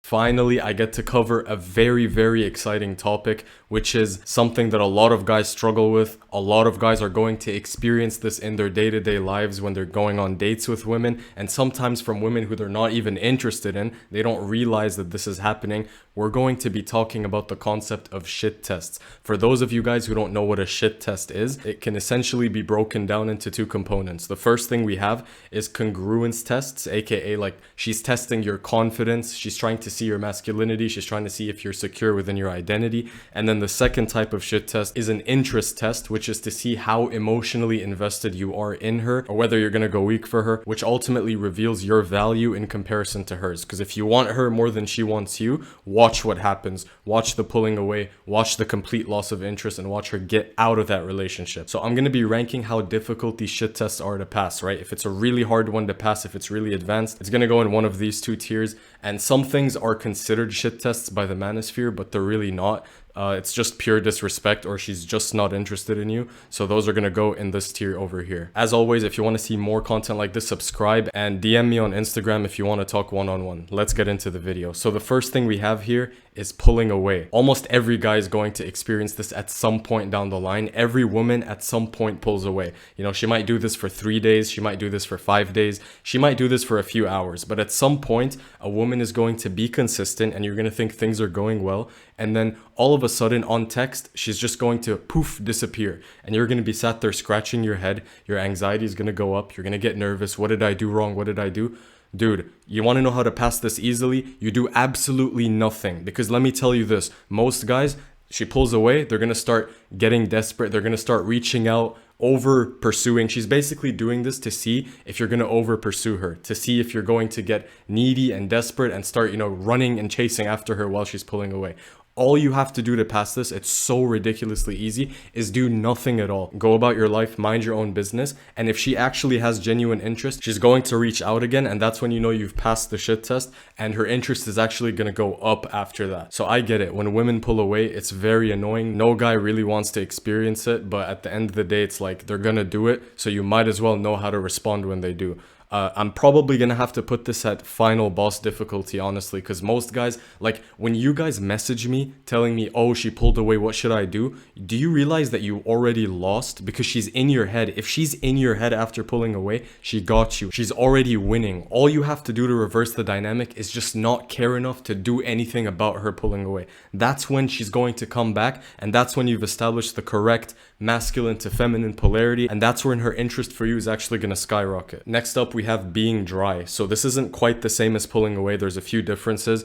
Finally, I get to cover a very, very exciting topic, which is something that a lot of guys struggle with. A lot of guys are going to experience this in their day-to-day lives when they're going on dates with women, and sometimes from women who they're not even interested in. They don't realize that this is happening. We're going to be talking about the concept of shit tests. For those of you guys who don't know what a shit test is, it can essentially be broken down into two components. The first thing we have is congruence tests, aka like she's testing your confidence, she's trying to see your masculinity, she's trying to see if you're secure within your identity. And then the second type of shit test is an interest test, which is to see how emotionally invested you are in her, or whether you're gonna go weak for her, which ultimately reveals your value in comparison to hers. Because if you want her more than she wants you, watch what happens. Watch the pulling away, watch the complete loss of interest, and watch her get out of that relationship. So I'm gonna be ranking how difficult these shit tests are to pass, right? If it's a really hard one to pass, if it's really advanced, it's gonna go in one of these two tiers. And some things are considered shit tests by the manosphere, but they're really not. It's just pure disrespect, or she's just not interested in you. So those are going to go in this tier over here. As always, if you want to see more content like this, subscribe and DM me on Instagram if you want to talk one-on-one. Let's get into the video. So the first thing we have here is pulling away. Almost every guy is going to experience this at some point down the line. Every woman at some point pulls away. You know, she might do this for 3 days. She might do this for 5 days. She might do this for a few hours. But at some point, a woman is going to be consistent and you're going to think things are going well. And then all of a sudden on text, she's just going to poof, disappear. And you're going to be sat there scratching your head. Your anxiety is going to go up. You're going to get nervous. What did I do wrong? What did I do? Dude, you want to know how to pass this easily? You do absolutely nothing. Because let me tell you this, most guys, she pulls away, they're going to start getting desperate. They're going to start reaching out, over pursuing. She's basically doing this to see if you're going to over pursue her, to see if you're going to get needy and desperate and start, you know, running and chasing after her while she's pulling away. All you have to do to pass this, it's so ridiculously easy, is do nothing at all. Go about your life, mind your own business, and if she actually has genuine interest, she's going to reach out again, and that's when you know you've passed the shit test, and her interest is actually going to go up after that. So I get it. When women pull away, it's very annoying. No guy really wants to experience it, but at the end of the day, it's like they're going to do it, so you might as well know how to respond when they do. I'm probably gonna have to put this at final boss difficulty, honestly, because most guys, like when you guys message me telling me, oh, she pulled away, what should I do? Do you realize that you already lost? Because she's in your head. If she's in your head after pulling away, she got you. She's already winning. All you have to do to reverse the dynamic is just not care enough to do anything about her pulling away. That's when she's going to come back, and that's when you've established the correct masculine to feminine polarity, and that's when her interest for you is actually going to skyrocket. Next up, we have being dry. So this isn't quite the same as pulling away. There's a few differences.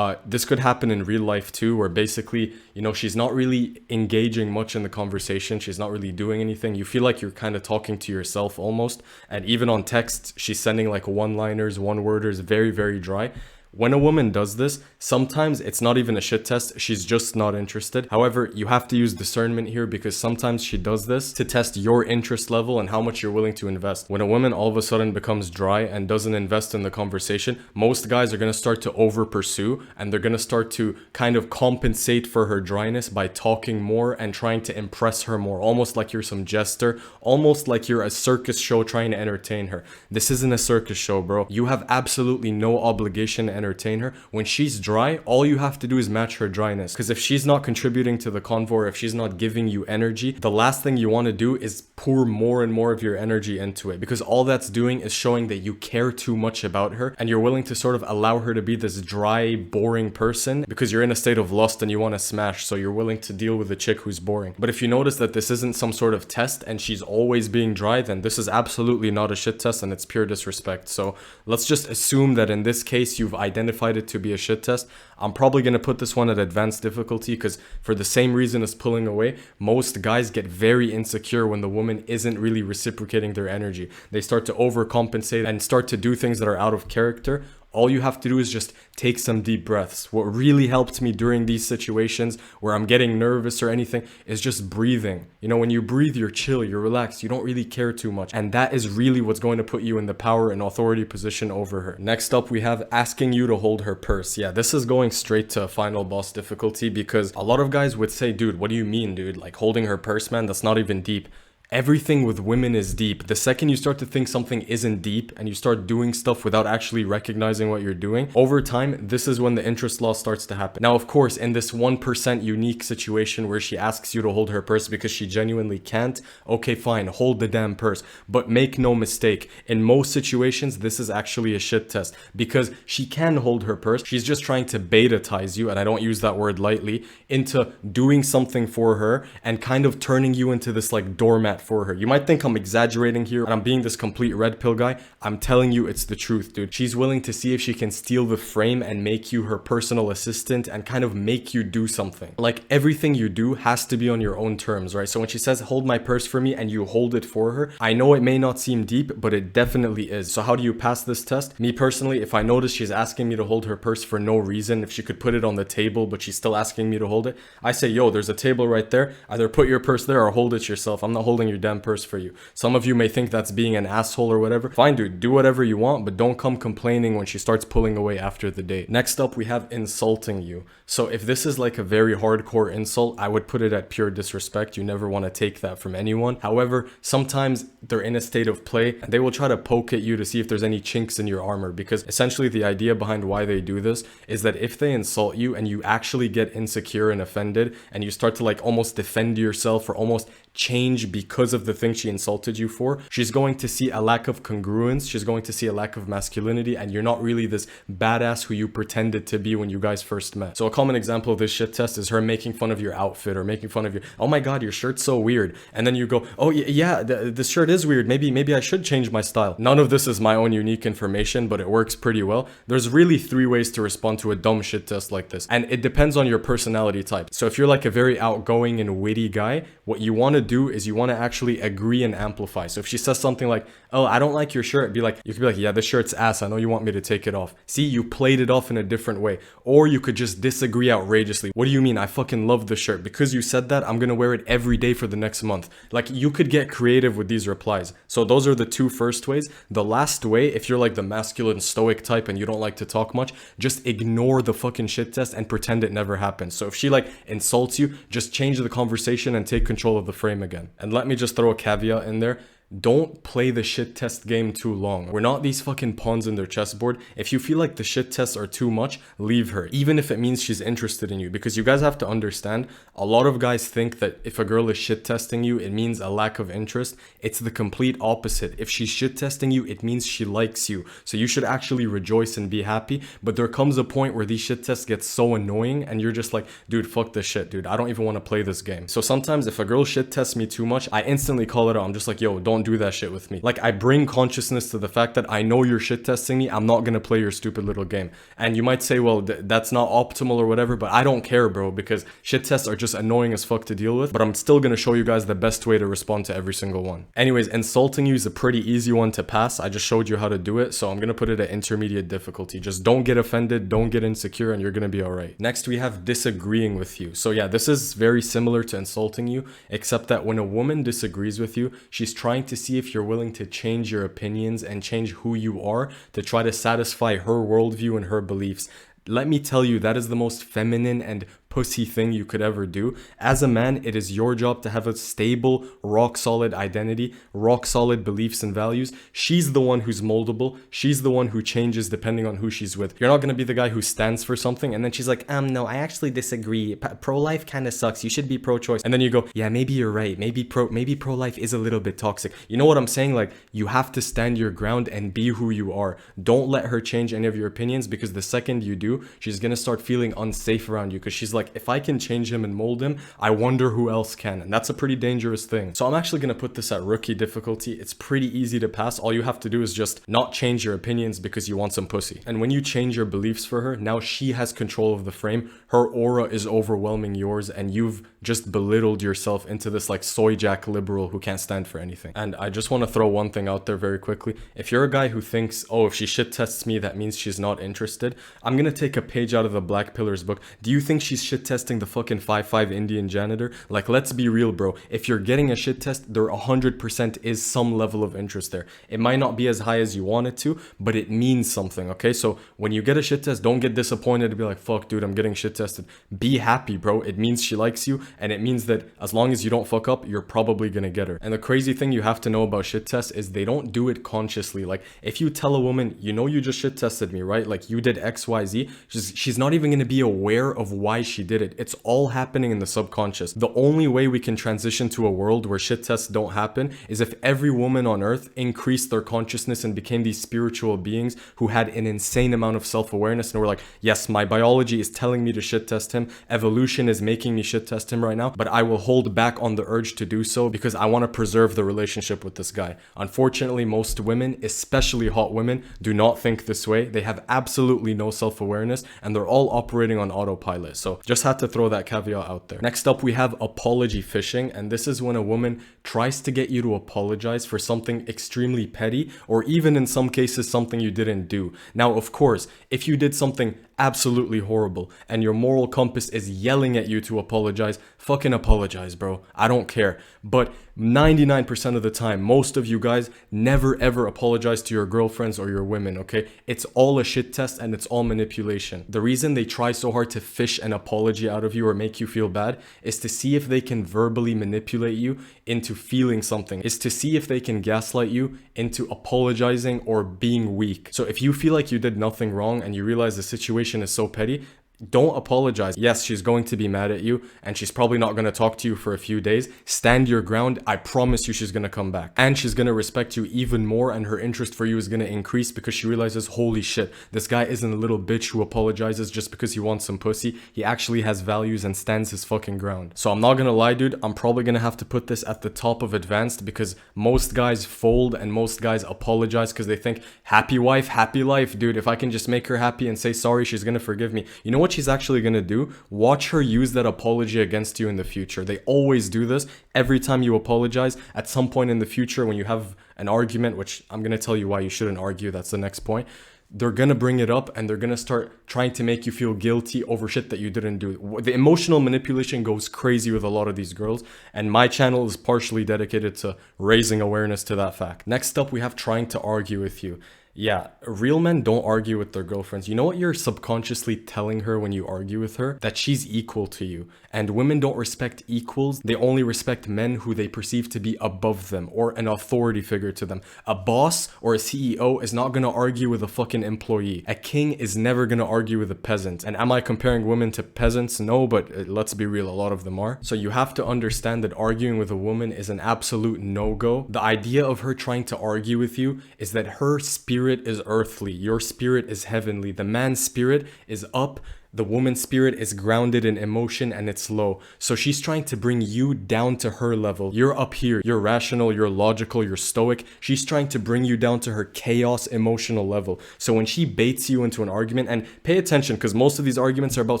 This could happen in real life too, where basically, you know, she's not really engaging much in the conversation. She's not really doing anything. You feel like you're kind of talking to yourself almost. And even on text, she's sending like one-liners, one-worders, very, very dry. When a woman does this, sometimes it's not even a shit test, she's just not interested. However, you have to use discernment here because sometimes she does this to test your interest level and how much you're willing to invest. When a woman all of a sudden becomes dry and doesn't invest in the conversation, most guys are going to start to over pursue and they're going to start to kind of compensate for her dryness by talking more and trying to impress her more, almost like you're some jester, almost like you're a circus show trying to entertain her. This isn't a circus show, bro. You have absolutely no obligation to entertain her. When she's dry, all you have to do is match her dryness, because if she's not contributing to the convo, or if she's not giving you energy, the last thing you want to do is pour more and more of your energy into it, because all that's doing is showing that you care too much about her and you're willing to sort of allow her to be this dry, boring person because you're in a state of lust and you want to smash, so you're willing to deal with a chick who's boring. But if you notice that this isn't some sort of test and she's always being dry, then this is absolutely not a shit test and it's pure disrespect. So let's just assume that in this case you've identified it to be a shit test. I'm probably going to put this one at advanced difficulty because for the same reason as pulling away, most guys get very insecure when the woman isn't really reciprocating their energy. They start to overcompensate and start to do things that are out of character. All you have to do is just take some deep breaths. What really helped me during these situations where I'm getting nervous or anything is just breathing. You know, when you breathe, you're chill, you're relaxed, you don't really care too much. And that is really what's going to put you in the power and authority position over her. Next up, we have asking you to hold her purse. Yeah, this is going straight to final boss difficulty because a lot of guys would say, dude, what do you mean, dude? Like holding her purse, man, that's not even deep. Everything with women is deep. The second you start to think something isn't deep and you start doing stuff without actually recognizing what you're doing, over time, this is when the interest loss starts to happen. Now, of course, in this 1% unique situation where she asks you to hold her purse because she genuinely can't, okay, fine, hold the damn purse. But make no mistake, in most situations, this is actually a shit test because she can hold her purse. She's just trying to beta-tize you, and I don't use that word lightly, into doing something for her and kind of turning you into this like doormat for her. You might think I'm exaggerating here and I'm being this complete red pill guy. I'm telling you it's the truth, dude. She's willing to see if she can steal the frame and make you her personal assistant and kind of make you do something. Like everything you do has to be on your own terms, right? So when she says hold my purse for me and you hold it for her, I know it may not seem deep, but it definitely is. So how do you pass this test? Me personally, if I notice she's asking me to hold her purse for no reason, if she could put it on the table but she's still asking me to hold it, I say, yo, there's a table right there. Either put your purse there or hold it yourself. I'm not holding your damn purse for you. Some of you may think that's being an asshole or whatever. Fine, dude, do whatever you want, but don't come complaining when she starts pulling away after the date. Next up, we have insulting you. So if this is like a very hardcore insult, I would put it at pure disrespect. You never want to take that from anyone. However, sometimes they're in a state of play and they will try to poke at you to see if there's any chinks in your armor, because essentially the idea behind why they do this is that if they insult you and you actually get insecure and offended and you start to like almost defend yourself or almost change because of the thing she insulted you for, she's going to see a lack of congruence, she's going to see a lack of masculinity, and you're not really this badass who you pretended to be when you guys first met. So a common example of this shit test is her making fun of your outfit or making fun of your, oh my god, your shirt's so weird, and then you go, oh yeah, this shirt is weird, maybe I should change my style. None of this is my own unique information, but it works pretty well. There's really 3 ways to respond to a dumb shit test like this, and it depends on your personality type. So if you're like a very outgoing and witty guy, what you want to do is you want to actually agree and amplify. So if she says something like, oh, I don't like your shirt, you could be like, yeah, this shirt's ass, I know you want me to take it off. See, you played it off in a different way. Or you could just disagree outrageously. What do you mean? I fucking love the shirt. Because you said that, I'm gonna wear it every day for the next month. Like, you could get creative with these replies. So those are the 2 first ways. The last way, if you're like the masculine stoic type and you don't like to talk much, just ignore the fucking shit test and pretend it never happened. So if she like insults you, just change the conversation and take control of the frame again. And let me just throw a caveat in there. Don't play the shit test game too long. We're not these fucking pawns in their chessboard. If you feel like the shit tests are too much, leave her, even if it means she's interested in you. Because you guys have to understand, a lot of guys think that if a girl is shit testing you, it means a lack of interest. It's the complete opposite. If she's shit testing you, it means she likes you. So you should actually rejoice and be happy. But there comes a point where these shit tests get so annoying and you're just like, dude, fuck this shit, dude. I don't even want to play this game. So sometimes if a girl shit tests me too much, I instantly call it out. I'm just like, yo, don't do that shit with me. Like, I bring consciousness to the fact that I know you're shit testing me. I'm not gonna play your stupid little game. And you might say, well, that's not optimal or whatever, but I don't care, bro, because shit tests are just annoying as fuck to deal with. But I'm still gonna show you guys the best way to respond to every single one. Anyways, insulting you is a pretty easy one to pass. I just showed you how to do it, so I'm gonna put it at intermediate difficulty. Just don't get offended, don't get insecure, and you're gonna be alright. Next, we have disagreeing with you. So yeah, this is very similar to insulting you, except that when a woman disagrees with you, she's trying to see if you're willing to change your opinions and change who you are to try to satisfy her worldview and her beliefs. Let me tell you, that is the most feminine and pussy thing you could ever do. As a man, it is your job to have a stable, rock solid identity, rock solid beliefs and values. She's the one who's moldable. She's the one who changes depending on who she's with. You're not going to be the guy who stands for something and then she's like, no, I actually disagree. Pro-life kind of sucks. You should be pro-choice. And then you go, yeah, maybe you're right. Maybe pro-life is a little bit toxic. You know what I'm saying? Like, you have to stand your ground and be who you are. Don't let her change any of your opinions, because the second you do, she's going to start feeling unsafe around you, because she's like, if I can change him and mold him, I wonder who else can. And that's a pretty dangerous thing. So I'm actually going to put this at rookie difficulty. It's pretty easy to pass. All you have to do is just not change your opinions because you want some pussy. And when you change your beliefs for her, now she has control of the frame. Her aura is overwhelming yours, and you've just belittled yourself into this like soy jack liberal who can't stand for anything. And I just want to throw one thing out there very quickly. If you're a guy who thinks, oh, if she shit tests me, that means she's not interested, I'm going to take a page out of the Black Pillars book. Do you think she's shit shit testing the fucking 5'5" Indian janitor. Like, let's be real, bro. If you're getting a shit test, there 100% is some level of interest there. It might not be as high as you want it to, but it means something, okay? So when you get a shit test, don't get disappointed to be like, fuck, dude, I'm getting shit tested. Be happy, bro. It means she likes you, and it means that as long as you don't fuck up, you're probably gonna get her. And the crazy thing you have to know about shit tests is they don't do it consciously. Like, if you tell a woman, you know, you just shit tested me, right? Like, you did XYZ, she's not even gonna be aware of why she did it. It's all happening in the subconscious. The only way we can transition to a world where shit tests don't happen is if every woman on earth increased their consciousness and became these spiritual beings who had an insane amount of self-awareness and were like, yes, my biology is telling me to shit test him, evolution is making me shit test him right now, but I will hold back on the urge to do so because I want to preserve the relationship with this guy. Unfortunately, most women, especially hot women, do not think this way. They have absolutely no self-awareness and they're all operating on autopilot. So just had to throw that caveat out there. Next up, we have apology fishing, and this is when a woman tries to get you to apologize for something extremely petty, or even in some cases something you didn't do. Now, of course, if you did something absolutely horrible and your moral compass is yelling at you to apologize, fucking apologize, bro. I don't care. But 99% of the time, most of you guys never ever apologize to your girlfriends or your women, okay? It's all a shit test and it's all manipulation. The reason they try so hard to fish an apology out of you or make you feel bad is to see if they can verbally manipulate you into feeling something, is to see if they can gaslight you into apologizing or being weak. So if you feel like you did nothing wrong and you realize the situation is so petty, don't apologize. Yes, she's going to be mad at you and she's probably not going to talk to you for a few days. Stand your ground. I promise you she's going to come back. And she's going to respect you even more and her interest for you is going to increase because she realizes, holy shit, this guy isn't a little bitch who apologizes just because he wants some pussy. He actually has values and stands his fucking ground. So I'm not going to lie, dude. I'm probably going to have to put this at the top of advanced because most guys fold and most guys apologize because they think, happy wife, happy life, dude. If I can just make her happy and say sorry, she's going to forgive me. You know what she's actually going to do? Watch her use that apology against you in the future. They always do this. Every time you apologize, at some point in the future when you have an argument, which I'm going to tell you why you shouldn't argue, that's the next point, they're going to bring it up and they're going to start trying to make you feel guilty over shit that you didn't do. The emotional manipulation goes crazy with a lot of these girls, and my channel is partially dedicated to raising awareness to that fact. Next up, we have trying to argue with you. Yeah, real men don't argue with their girlfriends. You know what you're subconsciously telling her when you argue with her? That she's equal to you. And women don't respect equals. They only respect men who they perceive to be above them or an authority figure to them. A boss or a CEO is not going to argue with a fucking employee. A king is never going to argue with a peasant. And am I comparing women to peasants? No, but let's be real, a lot of them are. So you have to understand that arguing with a woman is an absolute no-go. The idea of her trying to argue with you is that her spirit is earthly, your spirit is heavenly. The man's spirit is up, the woman's spirit is grounded in emotion and it's low. So she's trying to bring you down to her level. You're up here, you're rational, you're logical, you're stoic. She's trying to bring you down to her chaos emotional level. So when she baits you into an argument, and pay attention because most of these arguments are about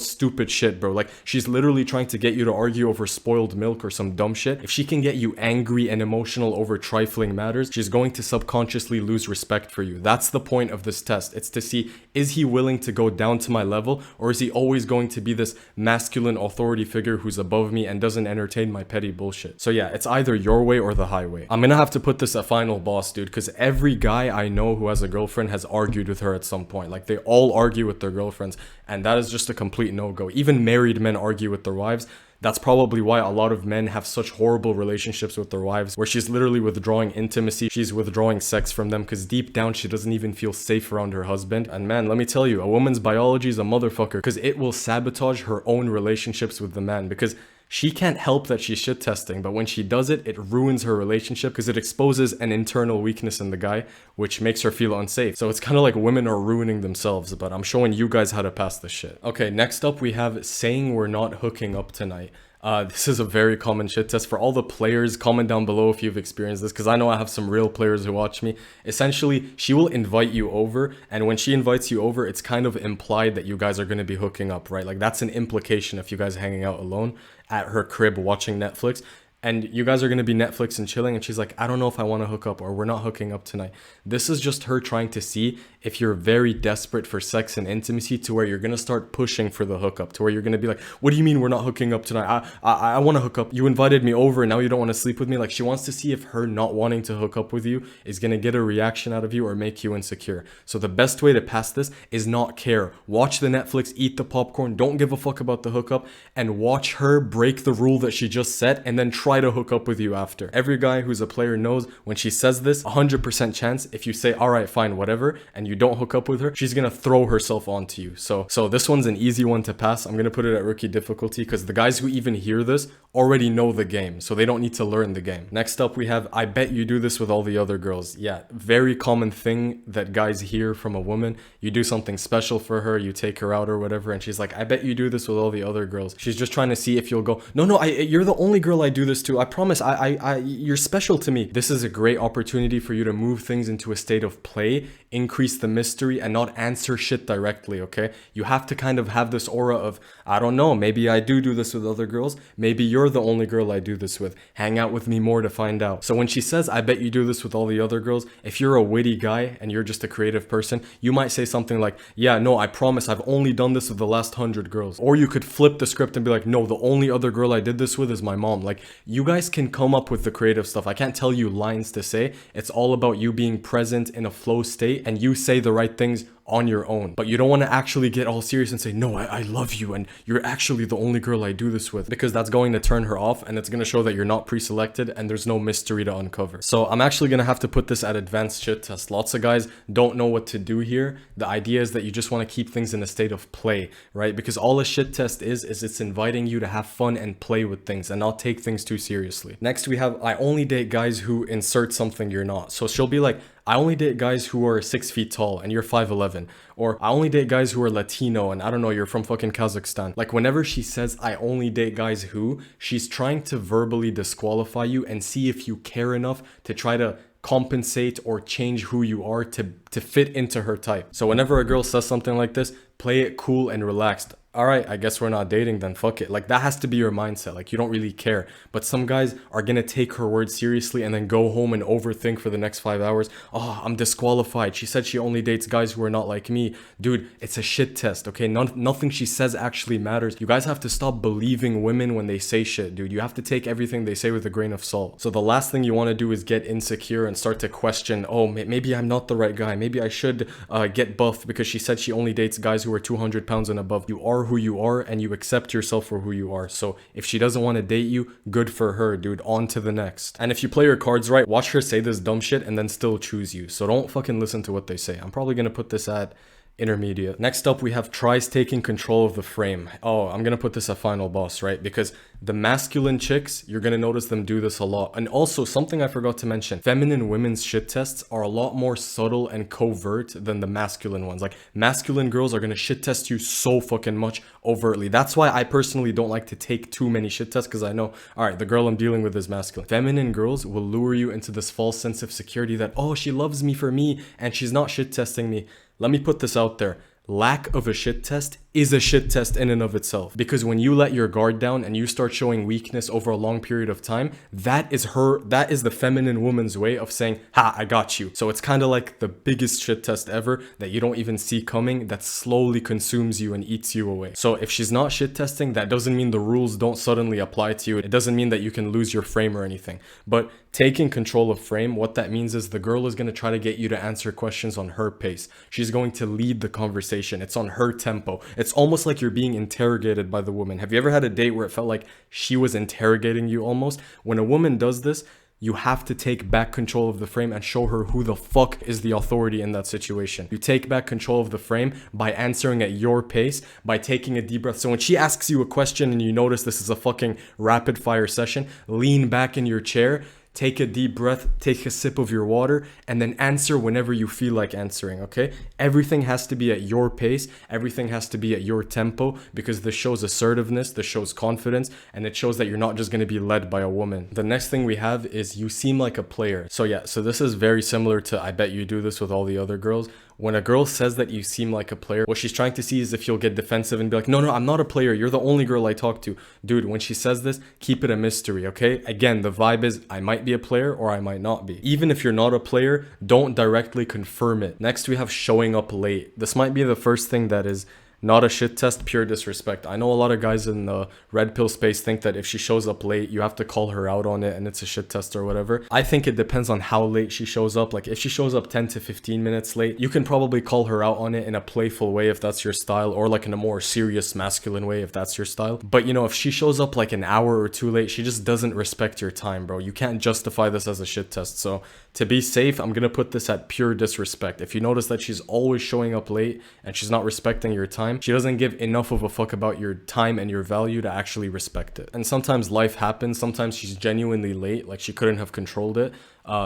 stupid shit, bro. Like, she's literally trying to get you to argue over spoiled milk or some dumb shit. If she can get you angry and emotional over trifling matters, she's going to subconsciously lose respect for you. That's the point of this test. It's to see, is he willing to go down to my level, or is he always going to be this masculine authority figure who's above me and doesn't entertain my petty bullshit? So yeah, it's either your way or the highway. I'm gonna have to put this at final boss, dude, because every guy I know who has a girlfriend has argued with her at some point. Like, they all argue with their girlfriends, and that is just a complete no-go. Even married men argue with their wives. That's probably why a lot of men have such horrible relationships with their wives, where she's literally withdrawing intimacy, she's withdrawing sex from them, because deep down she doesn't even feel safe around her husband. And man, let me tell you, a woman's biology is a motherfucker, because it will sabotage her own relationships with the man, because she can't help that she's shit testing, but when she does it, it ruins her relationship because it exposes an internal weakness in the guy, which makes her feel unsafe. So it's kind of like women are ruining themselves, but I'm showing you guys how to pass this shit. Okay, next up we have saying we're not hooking up tonight. This is a very common shit test. For all the players, comment down below if you've experienced this, because I know I have some real players who watch me. Essentially, she will invite you over, and when she invites you over, it's kind of implied that you guys are going to be hooking up, right? Like, that's an implication if you guys are hanging out alone at her crib watching Netflix. and you guys are going to be Netflix and chilling, and she's like, I don't know if I want to hook up, or we're not hooking up tonight. This is just her trying to see if you're very desperate for sex and intimacy, to where you're going to start pushing for the hookup, to where you're going to be like, what do you mean we're not hooking up tonight? I want to hook up. You invited me over and now you don't want to sleep with me. Like, she wants to see if her not wanting to hook up with you is going to get a reaction out of you or make you insecure. So the best way to pass this is not care. Watch the Netflix, eat the popcorn, don't give a fuck about the hookup, and watch her break the rule that she just set, and then try to hook up with you after. Every guy who's a player knows when she says this, 100% chance, if you say, all right, fine, whatever, and you don't hook up with her, she's gonna throw herself onto you. So this one's an easy one to pass. I'm gonna put it at rookie difficulty, because the guys who even hear this already know the game, so they don't need to learn the game. Next up, we have, I bet you do this with all the other girls. Yeah, very common thing that guys hear from a woman. You do something special for her, you take her out or whatever, and she's like, I bet you do this with all the other girls. She's just trying to see if you'll go, no, you're the only girl I do this to. I promise, you're special to me. This is a great opportunity for you to move things into a state of play, increase the mystery, and not answer shit directly, okay? You have to kind of have this aura of, I don't know, maybe I do this with other girls. Maybe you're the only girl I do this with. Hang out with me more to find out. So when she says, I bet you do this with all the other girls, if you're a witty guy and you're just a creative person, you might say something like, yeah, no, I promise I've only done this with the last 100 girls. Or you could flip the script and be like, no, the only other girl I did this with is my mom. Like, you guys can come up with the creative stuff. I can't tell you lines to say. It's all about you being present in a flow state, and you say the right things on your own. But you don't want to actually get all serious and say, no, I love you and you're actually the only girl I do this with, because that's going to turn her off, and it's going to show that you're not pre-selected and there's no mystery to uncover. So I'm actually going to have to put this at advanced shit test. Lots of guys don't know what to do here. The idea is that you just want to keep things in a state of play, right? Because all a shit test is it's inviting you to have fun and play with things and not take things too seriously. Next, we have, I only date guys who insert something you're not. So she'll be like, I only date guys who are 6 feet tall and you're 5'11", or I only date guys who are Latino and I don't know, you're from fucking Kazakhstan. Like, whenever she says I only date guys who, she's trying to verbally disqualify you and see if you care enough to try to compensate or change who you are to fit into her type. So whenever a girl says something like this, play it cool and relaxed. All right, I guess we're not dating then, fuck it. Like, that has to be your mindset. Like, you don't really care. But some guys are gonna take her words seriously and then go home and overthink for the next 5 hours. Oh, I'm disqualified. She said she only dates guys who are not like me. Dude, it's a shit test, okay? Nothing she says actually matters. You guys have to stop believing women when they say shit, dude. You have to take everything they say with a grain of salt. So the last thing you want to do is get insecure and start to question, oh, maybe I'm not the right guy. Maybe I should get buffed because she said she only dates guys who are 200 pounds and above. You are who you are and you accept yourself for who you are. So if she doesn't want to date you, good for her, dude. On to the next. And if you play your cards right, watch her say this dumb shit and then still choose you. So don't fucking listen to what they say. I'm probably gonna put this at intermediate. Next up, we have tries taking control of the frame. Oh, I'm gonna put this at final boss, right? Because the masculine chicks, you're gonna notice them do this a lot. And also, something I forgot to mention, feminine women's shit tests are a lot more subtle and covert than the masculine ones. Like, masculine girls are gonna shit test you so fucking much overtly. That's why I personally don't like to take too many shit tests, because I know, all right, the girl I'm dealing with is masculine. Feminine girls will lure you into this false sense of security that, oh, she loves me for me and she's not shit testing me. Let me put this out there. Lack of a shit test is a shit test in and of itself, because when you let your guard down and you start showing weakness over a long period of time, that is the feminine woman's way of saying, ha, I got you. So it's kind of like the biggest shit test ever that you don't even see coming, that slowly consumes you and eats you away. So if she's not shit testing, that doesn't mean the rules don't suddenly apply to you. It doesn't mean that you can lose your frame or anything. But taking control of frame, what that means is the girl is going to try to get you to answer questions on her pace. She's going to lead the conversation. It's on her tempo. It's almost like you're being interrogated by the woman. Have you ever had a date where it felt like she was interrogating you almost? When a woman does this, you have to take back control of the frame and show her who the fuck is the authority in that situation. You take back control of the frame by answering at your pace, by taking a deep breath. So when she asks you a question and you notice this is a fucking rapid fire session, lean back in your chair, take a deep breath, take a sip of your water, and then answer whenever you feel like answering, okay? Everything has to be at your pace. Everything has to be at your tempo, because this shows assertiveness, this shows confidence, and it shows that you're not just going to be led by a woman. The next thing we have is you seem like a player. So yeah, so this is very similar to I bet you do this with all the other girls. When a girl says that you seem like a player, what she's trying to see is if you'll get defensive and be like, no, I'm not a player. You're the only girl I talk to. Dude, when she says this, keep it a mystery, okay? Again, the vibe is I might be a player or I might not be. Even if you're not a player, don't directly confirm it. Next, we have showing up late. This might be the first thing that is not a shit test, pure disrespect. I know a lot of guys in the red pill space think that if she shows up late, you have to call her out on it and it's a shit test or whatever. I think it depends on how late she shows up. Like if she shows up 10 to 15 minutes late, you can probably call her out on it in a playful way if that's your style, or like in a more serious masculine way if that's your style. But you know, if she shows up like an hour or two late, she just doesn't respect your time, bro. You can't justify this as a shit test. So to be safe, I'm gonna put this at pure disrespect. If you notice that she's always showing up late and she's not respecting your time, she doesn't give enough of a fuck about your time and your value to actually respect it. And sometimes life happens. Sometimes she's genuinely late, like she couldn't have controlled it.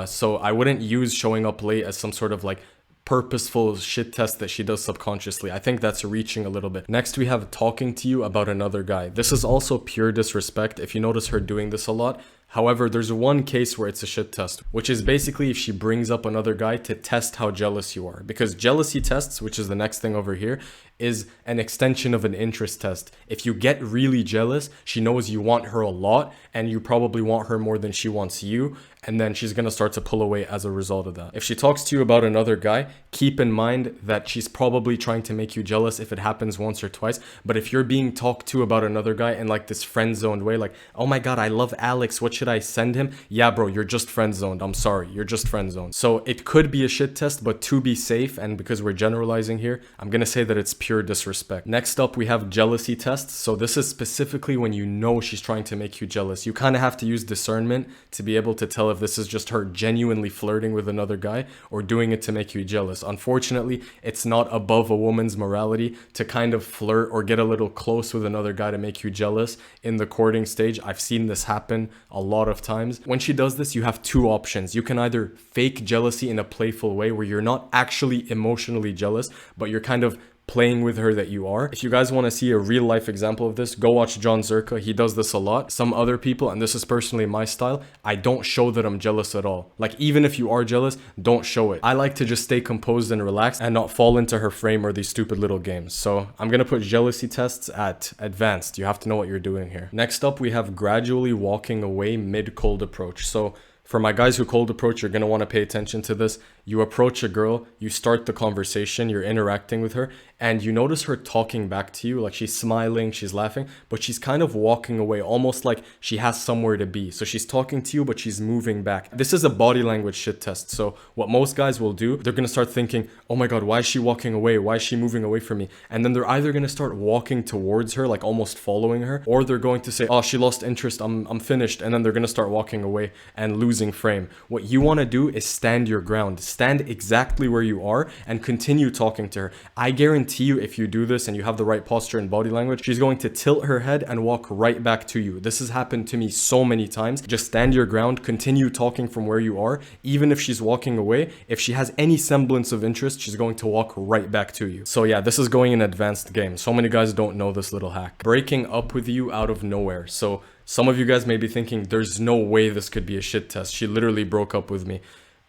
So I wouldn't use showing up late as some sort of like purposeful shit test that she does subconsciously. I think that's reaching a little bit. Next, we have talking to you about another guy. This is also pure disrespect. If you notice her doing this a lot. However, there's one case where it's a shit test, which is basically if she brings up another guy to test how jealous you are. Because jealousy tests, which is the next thing over here, is an extension of an interest test. If you get really jealous, she knows you want her a lot and you probably want her more than she wants you. And then she's going to start to pull away as a result of that. If she talks to you about another guy, keep in mind that she's probably trying to make you jealous if it happens once or twice. But if you're being talked to about another guy in like this friend zoned way, like, oh my God, I love Alex. What should I send him? Yeah, bro, you're just friend zoned. I'm sorry. You're just friend zoned. So it could be a shit test, but to be safe, and because we're generalizing here, I'm going to say that it's pure disrespect. Next up, we have jealousy tests. So this is specifically when you know she's trying to make you jealous. You kind of have to use discernment to be able to tell if this is just her genuinely flirting with another guy or doing it to make you jealous. Unfortunately, it's not above a woman's morality to kind of flirt or get a little close with another guy to make you jealous in the courting stage. I've seen this happen a lot of times. When she does this, you have two options. You can either fake jealousy in a playful way where you're not actually emotionally jealous, but you're kind of playing with her that you are. If you guys want to see a real life example of this, go watch John Zerka. He does this a lot. Some other people, and this is personally my style, I don't show that I'm jealous at all. Like even if you are jealous, don't show it. I like to just stay composed and relaxed and not fall into her frame or these stupid little games. So I'm gonna put jealousy tests at advanced. You have to know what you're doing here. Next up, we have gradually walking away mid cold approach. So for my guys who cold approach, you're going to want to pay attention to this. You approach a girl, you start the conversation, you're interacting with her, and you notice her talking back to you, like she's smiling, she's laughing, but she's kind of walking away, almost like she has somewhere to be. So she's talking to you, but she's moving back. This is a body language shit test. So what most guys will do, they're going to start thinking, oh my God, why is she walking away? Why is she moving away from me? And then they're either going to start walking towards her, like almost following her, or they're going to say, oh, she lost interest, I'm finished. And then they're going to start walking away and losing frame. What you want to do is stand your ground. Stand exactly where you are and continue talking to her. I guarantee you, if you do this and you have the right posture and body language, she's going to tilt her head and walk right back to you. This has happened to me so many times. Just stand your ground, continue talking from where you are. Even if she's walking away, if she has any semblance of interest, she's going to walk right back to you. So yeah, this is going in advanced game. So many guys don't know this little hack. Breaking up with you out of nowhere. So some of you guys may be thinking, there's no way this could be a shit test. She literally broke up with me.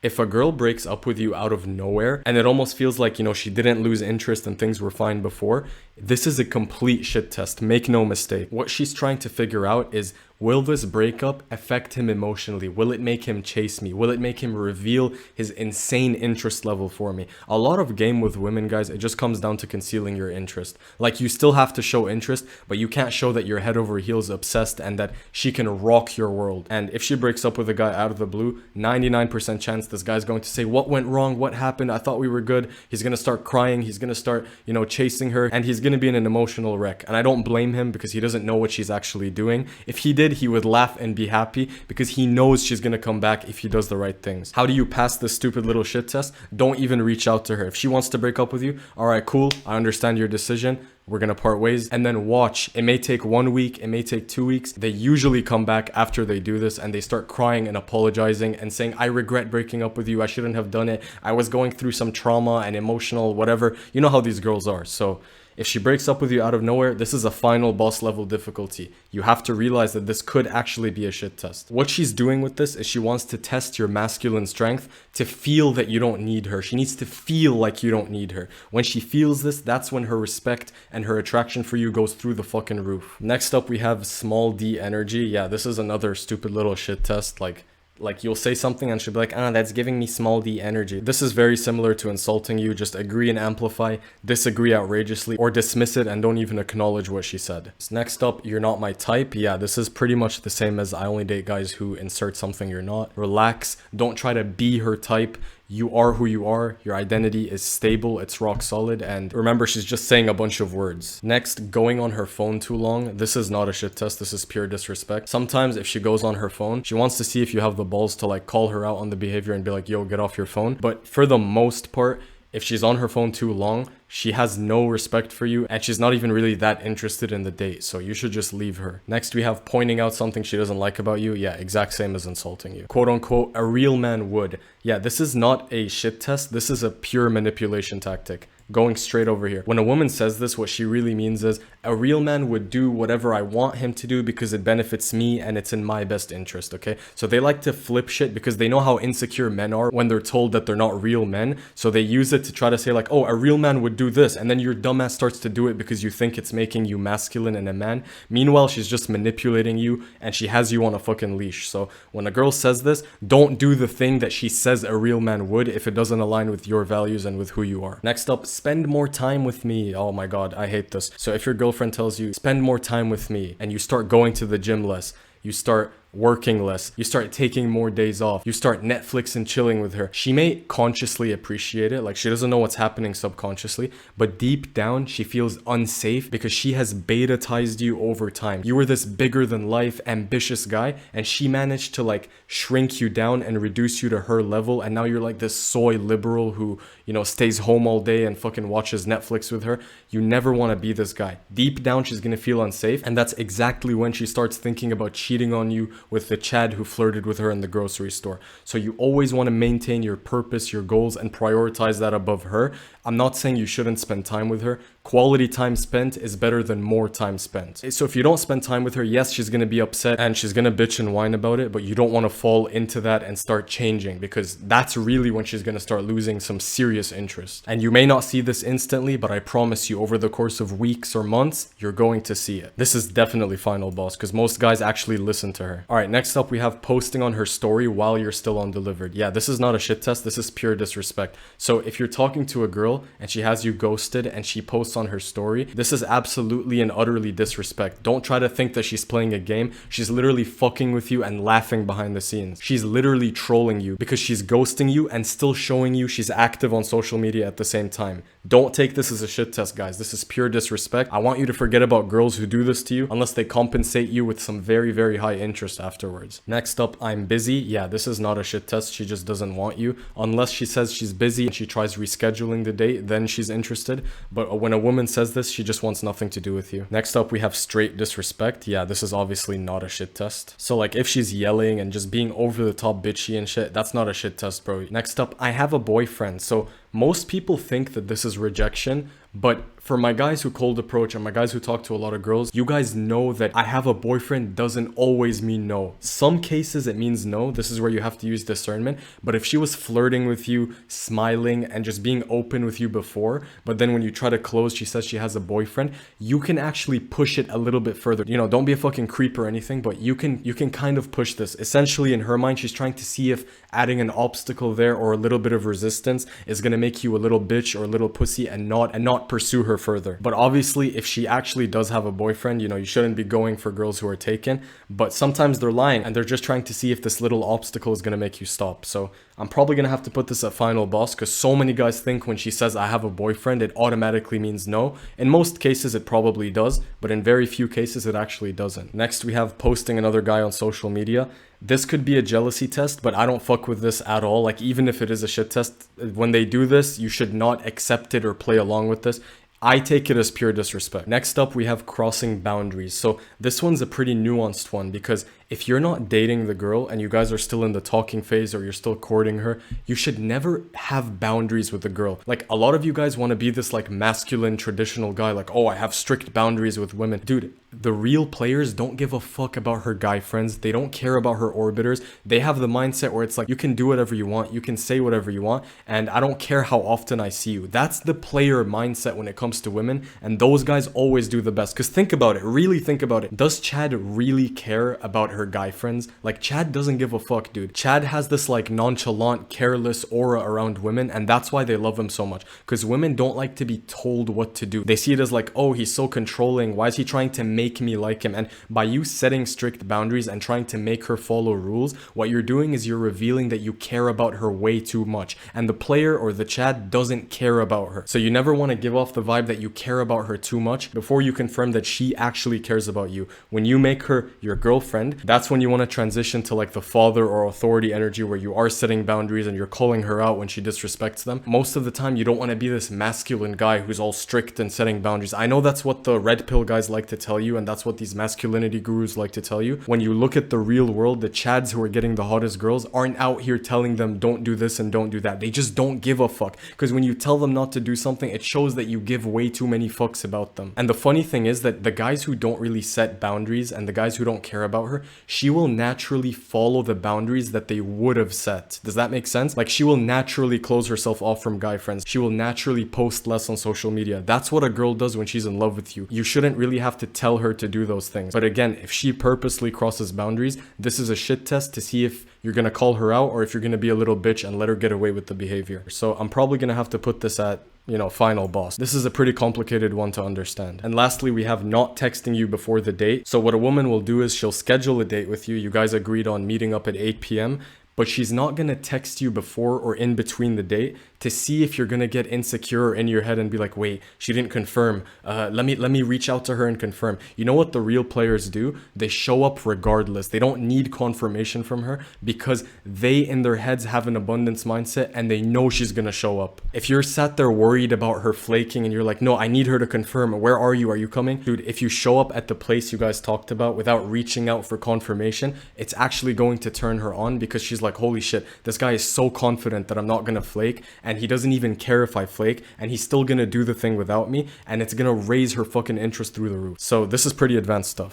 If a girl breaks up with you out of nowhere and it almost feels like, you know, she didn't lose interest and things were fine before, this is a complete shit test. Make no mistake. What she's trying to figure out is, will this breakup affect him emotionally? Will it make him chase me? Will it make him reveal his insane interest level for me? A lot of game with women, guys, it just comes down to concealing your interest. Like, you still have to show interest, but you can't show that you're head over heels obsessed and that she can rock your world. And if she breaks up with a guy out of the blue, 99% chance this guy's going to say, what went wrong? What happened? I thought we were good. He's going to start crying. He's going to start, you know, chasing her, and he's going to be in an emotional wreck. And I don't blame him because he doesn't know what she's actually doing. If he did, he would laugh and be happy because he knows she's gonna come back if he does the right things. How do you pass this stupid little shit test? Don't even reach out to her. If she wants to break up with you, all right, cool, I understand your decision. we're gonna part ways. And then watch, it may take 1 week, it may take 2 weeks. They usually come back after they do this and they start crying and apologizing and saying, I regret breaking up with you, I shouldn't have done it, I was going through some trauma and emotional whatever. You know how these girls are. So if she breaks up with you out of nowhere, this is a final boss level difficulty. You have to realize that this could actually be a shit test. What she's doing with this is she wants to test your masculine strength to feel that you don't need her. She needs to feel like you don't need her. When she feels this, that's when her respect and her attraction for you goes through the fucking roof. Next up, we have small d energy. Yeah, this is another stupid little shit test. Like you'll say something and she'll be like, that's giving me small d energy. This is very similar to insulting you. Just agree and amplify, disagree outrageously, or dismiss it and don't even acknowledge what she said. Next up, you're not my type. Yeah, this is pretty much the same as I only date guys who insert something you're not. Relax. Don't try to be her type. You are who you are. Your identity is stable. It's rock solid. And remember, she's just saying a bunch of words. Next, going on her phone too long. This is not a shit test. This is pure disrespect. Sometimes if she goes on her phone, she wants to see if you have the balls to like call her out on the behavior and be like, yo, get off your phone. But for the most part, if she's on her phone too long, she has no respect for you and she's not even really that interested in the date. So you should just leave her. Next, we have pointing out something she doesn't like about you. Yeah, exact same as insulting you. Quote unquote, a real man would. Yeah, this is not a shit test. This is a pure manipulation tactic. Going straight over here. When a woman says this, what she really means is a real man would do whatever I want him to do because it benefits me and it's in my best interest, okay? So they like to flip shit because they know how insecure men are when they're told that they're not real men. So they use it to try to say like, oh, a real man would do this. And then your dumbass starts to do it because you think it's making you masculine and a man. Meanwhile, she's just manipulating you and she has you on a fucking leash. So when a girl says this, don't do the thing that she says a real man would if it doesn't align with your values and with who you are. Next up, spend more time with me. Oh my god, I hate this. So if your girlfriend tells you spend more time with me and you start going to the gym less, you start working less, you start taking more days off, you start Netflix and chilling with her, she may consciously appreciate it, like she doesn't know what's happening subconsciously, but deep down she feels unsafe because she has beta-tized you over time. You were this bigger than life ambitious guy and she managed to like shrink you down and reduce you to her level, and now you're like this soy liberal who, you know, stays home all day and fucking watches Netflix with her. You never want to be this guy. Deep down she's gonna feel unsafe, and that's exactly when she starts thinking about cheating on you with the Chad who flirted with her in the grocery store. So you always want to maintain your purpose, your goals, and prioritize that above her. I'm not saying you shouldn't spend time with her. Quality time spent is better than more time spent. So if you don't spend time with her, yes, she's going to be upset and she's going to bitch and whine about it, but you don't want to fall into that and start changing, because that's really when she's going to start losing some serious interest. And you may not see this instantly, but I promise you over the course of weeks or months, you're going to see it. This is definitely final boss because most guys actually listen to her. All right, next up we have posting on her story while you're still undelivered. Yeah, this is not a shit test. This is pure disrespect. So if you're talking to a girl and she has you ghosted and she posts on her story, this is absolutely and utterly disrespect. Don't try to think that she's playing a game. She's literally fucking with you and laughing behind the scenes. She's literally trolling you because she's ghosting you and still showing you she's active on social media at the same time. Don't take this as a shit test, guys. This is pure disrespect. I want you to forget about girls who do this to you unless they compensate you with some very, very high interest afterwards. Next up, I'm busy. Yeah, this is not a shit test. She just doesn't want you. Unless she says she's busy and she tries rescheduling the date, then she's interested. But when a woman says this, she just wants nothing to do with you. Next up, we have straight disrespect. Yeah, this is obviously not a shit test. So like if she's yelling and just being over the top bitchy and shit, that's not a shit test, bro. Next up, I have a boyfriend. So most people think that this is rejection, but for my guys who cold approach and my guys who talk to a lot of girls, you guys know that I have a boyfriend doesn't always mean no. Some cases it means no. This is where you have to use discernment. But if she was flirting with you, smiling, and just being open with you before, but then when you try to close, she says she has a boyfriend, you can actually push it a little bit further. You know, don't be a fucking creep or anything, but you can kind of push this. Essentially, in her mind, she's trying to see if adding an obstacle there or a little bit of resistance is gonna make you a little bitch or a little pussy and not pursue her further. But obviously, if she actually does have a boyfriend, you know, you shouldn't be going for girls who are taken. But sometimes they're lying and they're just trying to see if this little obstacle is gonna make you stop. So I'm probably gonna have to put this at final boss because so many guys think when she says I have a boyfriend, it automatically means no. In most cases, it probably does, but in very few cases, it actually doesn't. Next, we have posting another guy on social media. This could be a jealousy test, but I don't fuck with this at all. Like, even if it is a shit test, when they do this, you should not accept it or play along with this. I take it as pure disrespect. Next up, we have crossing boundaries. So this one's a pretty nuanced one, because if you're not dating the girl and you guys are still in the talking phase or you're still courting her, you should never have boundaries with the girl. Like, a lot of you guys want to be this like masculine traditional guy, like, oh, I have strict boundaries with women. Dude, the real players don't give a fuck about her guy friends. They don't care about her orbiters. They have the mindset where it's like, you can do whatever you want, you can say whatever you want, and I don't care how often I see you. That's the player mindset when it comes to women, and those guys always do the best. Because think about it, really think about it. Does Chad really care about her guy friends? Like, Chad doesn't give a fuck, dude. Chad has this like nonchalant, careless aura around women, and that's why they love him so much. Because women don't like to be told what to do. They see it as like, oh, he's so controlling. Why is he trying to make me like him? And by you setting strict boundaries and trying to make her follow rules, what you're doing is you're revealing that you care about her way too much. And the player or the Chad doesn't care about her. So you never want to give off the vibe that you care about her too much before you confirm that she actually cares about you. When you make her your girlfriend, that's when you want to transition to like the father or authority energy, where you are setting boundaries and you're calling her out when she disrespects them. Most of the time, you don't want to be this masculine guy who's all strict and setting boundaries. I know that's what the red pill guys like to tell you, and that's what these masculinity gurus like to tell you. When you look at the real world, the Chads who are getting the hottest girls aren't out here telling them don't do this and don't do that. They just don't give a fuck. Because when you tell them not to do something, it shows that you give way too many fucks about them. And the funny thing is that the guys who don't really set boundaries and the guys who don't care about her, she will naturally follow the boundaries that they would have set. Does that make sense? Like, she will naturally close herself off from guy friends. She will naturally post less on social media. That's what a girl does when she's in love with you. You shouldn't really have to tell her to do those things. But again, if she purposely crosses boundaries, this is a shit test to see if you're gonna call her out or if you're gonna be a little bitch and let her get away with the behavior. So I'm probably gonna have to put this at, final boss. This is a pretty complicated one to understand. And lastly, we have not texting you before the date. So what a woman will do is she'll schedule a date with you. You guys agreed on meeting up at 8 p.m., but she's not gonna text you before or in between the date to see if you're gonna get insecure in your head and be like, wait, she didn't confirm. Let me reach out to her and confirm. You know what the real players do? They show up regardless. They don't need confirmation from her because they in their heads have an abundance mindset and they know she's gonna show up. If you're sat there worried about her flaking and you're like, no, I need her to confirm. Where are you? Are you coming? Dude, if you show up at the place you guys talked about without reaching out for confirmation, it's actually going to turn her on because she's like, holy shit, this guy is so confident that I'm not gonna flake, and he doesn't even care if I flake, and he's still gonna do the thing without me, and it's gonna raise her fucking interest through the roof. So this is pretty advanced stuff.